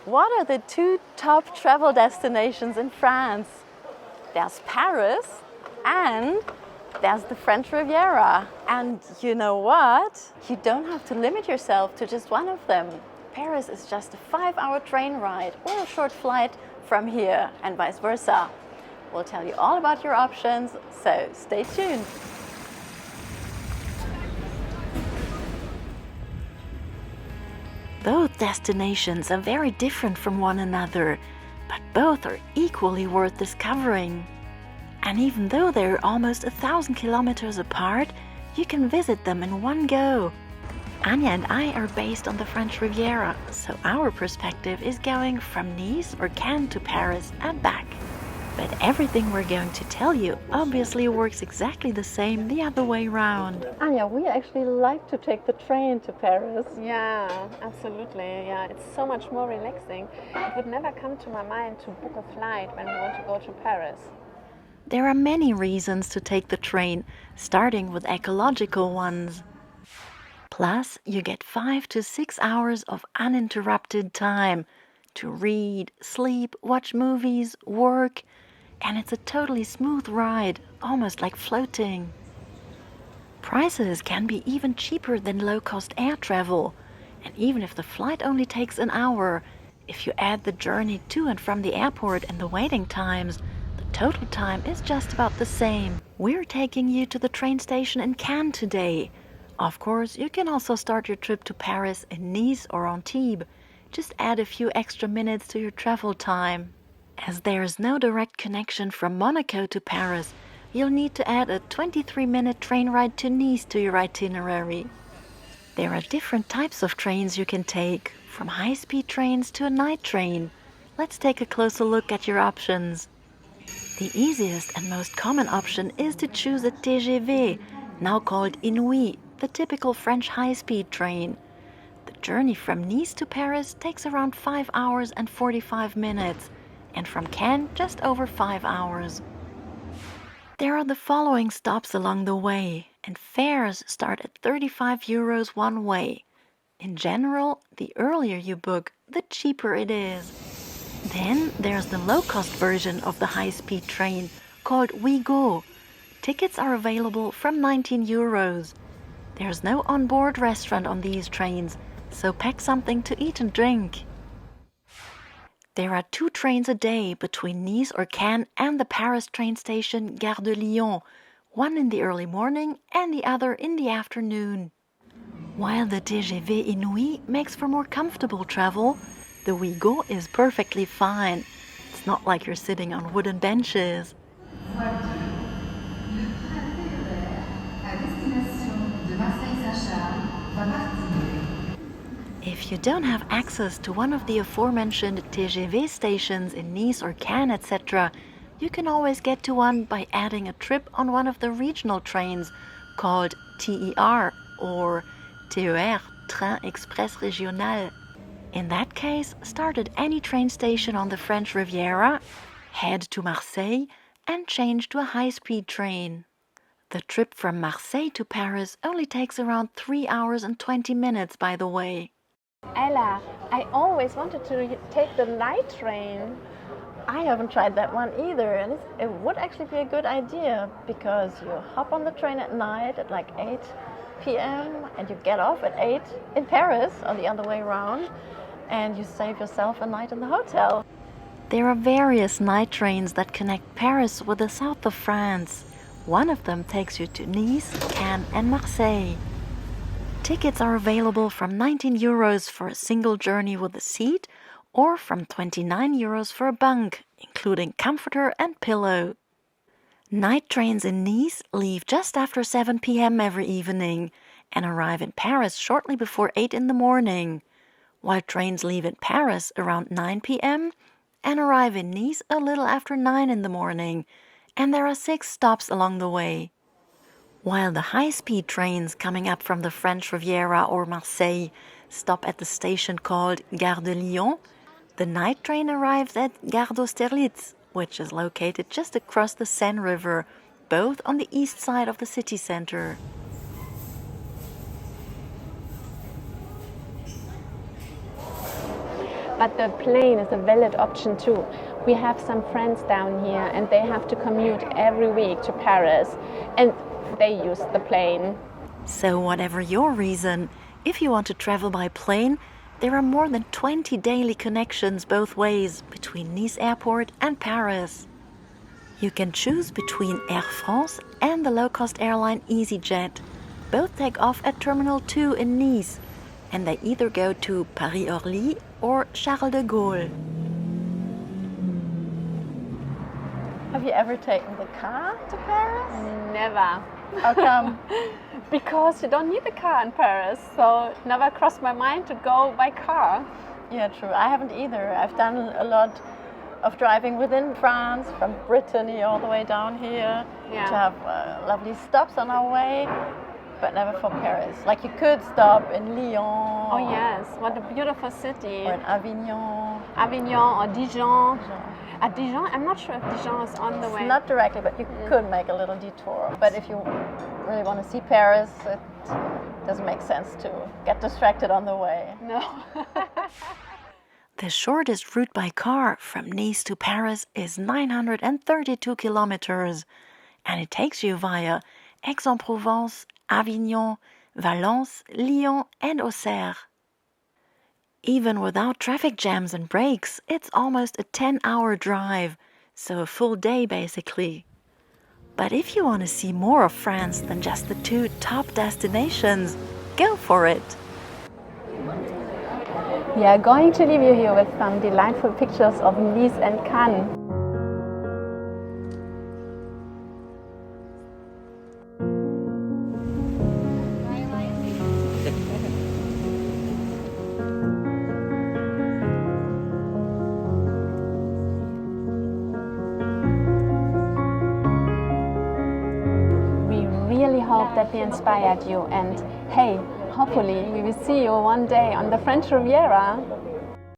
What are the two top travel destinations in France? There's Paris and there's the French Riviera. And you know what? You don't have to limit yourself to just one of them. Paris is just a 5-hour train ride or a short flight from here and vice versa. We'll tell you all about your options, so stay tuned. Both destinations are very different from one another, but both are equally worth discovering. And even though they're almost 1,000 kilometers apart, you can visit them in one go. Anya and I are based on the French Riviera, so our perspective is going from Nice or Cannes to Paris and back. But everything we're going to tell you obviously works exactly the same the other way around. Anya, we actually like to take the train to Paris. Yeah, absolutely. Yeah, it's so much more relaxing. It would never come to my mind to book a flight when we want to go to Paris. There are many reasons to take the train, starting with ecological ones. Plus, you get 5 to 6 hours of uninterrupted time to read, sleep, watch movies, work, and it's a totally smooth ride, almost like floating. Prices can be even cheaper than low-cost air travel, and even if the flight only takes an hour, if you add the journey to and from the airport and the waiting times, the total time is just about the same. We're taking you to the train station in Cannes today. Of course, you can also start your trip to Paris in Nice or Antibes. Just add a few extra minutes to your travel time. As there is no direct connection from Monaco to Paris, you'll need to add a 23-minute train ride to Nice to your itinerary. There are different types of trains you can take, from high-speed trains to a night train. Let's take a closer look at your options. The easiest and most common option is to choose a TGV, now called InOui, the typical French high-speed train. The journey from Nice to Paris takes around 5 hours and 45 minutes, and from Cannes just over 5 hours. There are the following stops along the way, and fares start at 35 euros one way. In general, the earlier you book, the cheaper it is. Then there's the low-cost version of the high-speed train, called OUIGO. Tickets are available from 19 euros. There's no on-board restaurant on these trains, so pack something to eat and drink. There are 2 trains a day between Nice or Cannes and the Paris train station Gare de Lyon, one in the early morning and the other in the afternoon. While the TGV InOui makes for more comfortable travel, the OUIGO is perfectly fine. It's not like you're sitting on wooden benches. If you don't have access to one of the aforementioned TGV stations in Nice or Cannes, etc., you can always get to one by adding a trip on one of the regional trains called TER or TER, Train Express Régional. In that case, start at any train station on the French Riviera, head to Marseille, and change to a high-speed train. The trip from Marseille to Paris only takes around 3 hours and 20 minutes, by the way. Ella, I always wanted to take the night train. I haven't tried that one either, and it would actually be a good idea because you hop on the train at night at like 8 p.m. and you get off at 8 in Paris or the other way around, and you save yourself a night in the hotel. There are various night trains that connect Paris with the south of France. One of them takes you to Nice, Cannes and Marseille. Tickets are available from 19 euros for a single journey with a seat or from 29 euros for a bunk, including comforter and pillow. Night trains in Nice leave just after 7 p.m. every evening and arrive in Paris shortly before 8 in the morning, while trains leave in Paris around 9 p.m. and arrive in Nice a little after 9 in the morning, and there are 6 stops along the way. While the high-speed trains coming up from the French Riviera or Marseille stop at the station called Gare de Lyon, the night train arrives at Gare d'Austerlitz, which is located just across the Seine River, both on the east side of the city center. But the plane is a valid option too. We have some friends down here and they have to commute every week to Paris and they use the plane. So whatever your reason, if you want to travel by plane, there are more than 20 daily connections both ways between Nice Airport and Paris. You can choose between Air France and the low-cost airline EasyJet. Both take off at Terminal 2 in Nice, and they either go to Paris-Orly or Charles de Gaulle. Have you ever taken the car to Paris? Never. How come? Because you don't need a car in Paris, so it never crossed my mind to go by car. Yeah, true. I haven't either. I've done a lot of driving within France, from Brittany all the way down here, Yeah. to have lovely stops on our way, but never for Paris. Like you could stop in Lyon. Oh yes, what a beautiful city. Or in Avignon. Avignon or Dijon. At Dijon, I'm not sure if Dijon is on the way. Not directly, but you could make a little detour. But if you really want to see Paris, it doesn't make sense to get distracted on the way. No. The shortest route by car from Nice to Paris is 932 kilometers, and it takes you via Aix-en-Provence, Avignon, Valence, Lyon, and Auxerre. Even without traffic jams and breaks, it's almost a 10-hour drive, so a full day basically. But if you want to see more of France than just the two top destinations, go for it! We are going to leave you here with some delightful pictures of Nice and Cannes. We really hope that we inspired you, and hey, hopefully we will see you one day on the French Riviera.